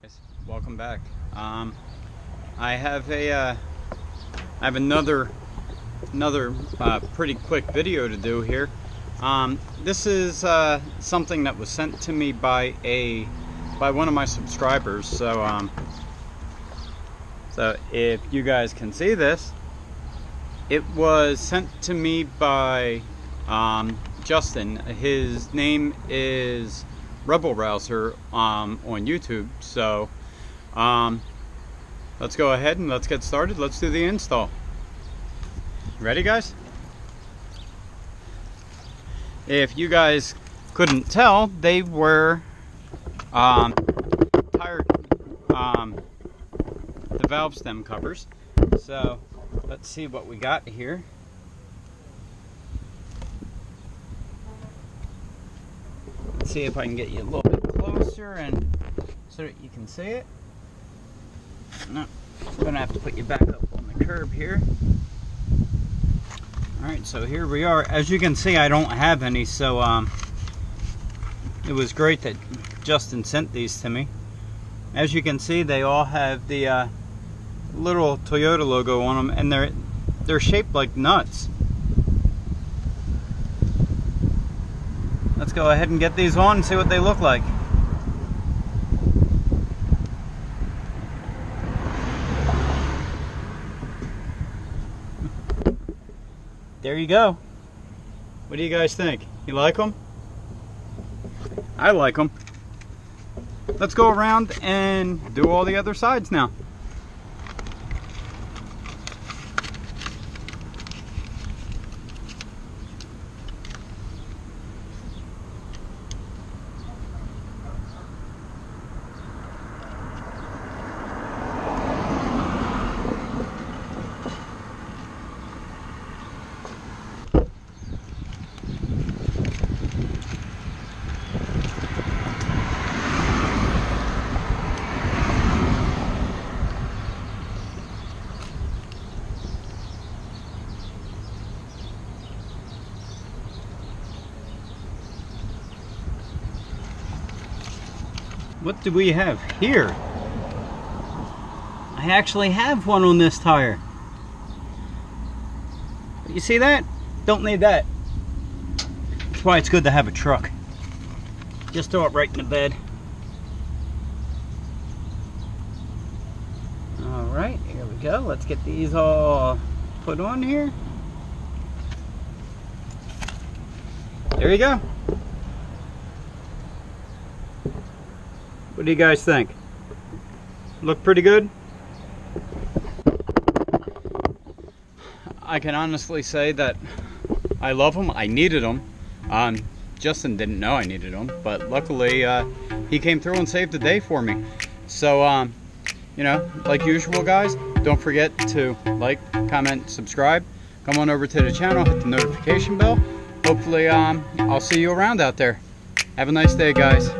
Guys, welcome back. I have another pretty quick video to do here. This is something that was sent to me by one of my subscribers. So if you guys can see this, it was sent to me by Justin. His name is Rebel Rouser on YouTube. So let's go ahead and let's get started. Let's do the install. Ready, guys? If you guys couldn't tell, they were the valve stem covers. So let's see what we got here. Let's see if I can get you a little bit closer and so that you can see it. No, I'm gonna have to put you back up on the curb here. Alright, so here we are. As you can see, I don't have any, so it was great that Justin sent these to me. As you can see, they all have the little Toyota logo on them, and they're shaped like nuts. Let's go ahead and get these on and see what they look like. There you go. What do you guys think? You like them? I like them. Let's go around and do all the other sides now. What do we have here? I actually have one on this tire. You see that? Don't need that. That's why it's good to have a truck. Just throw it right in the bed. Alright, here we go. Let's get these all put on here. There you go. What do you guys think? Look pretty good? I can honestly say that I love them. I needed them. Justin didn't know I needed them, but luckily he came through and saved the day for me. So, you know, like usual, guys, don't forget to like, comment, subscribe. Come on over to the channel, hit the notification bell. Hopefully, I'll see you around out there. Have a nice day, guys.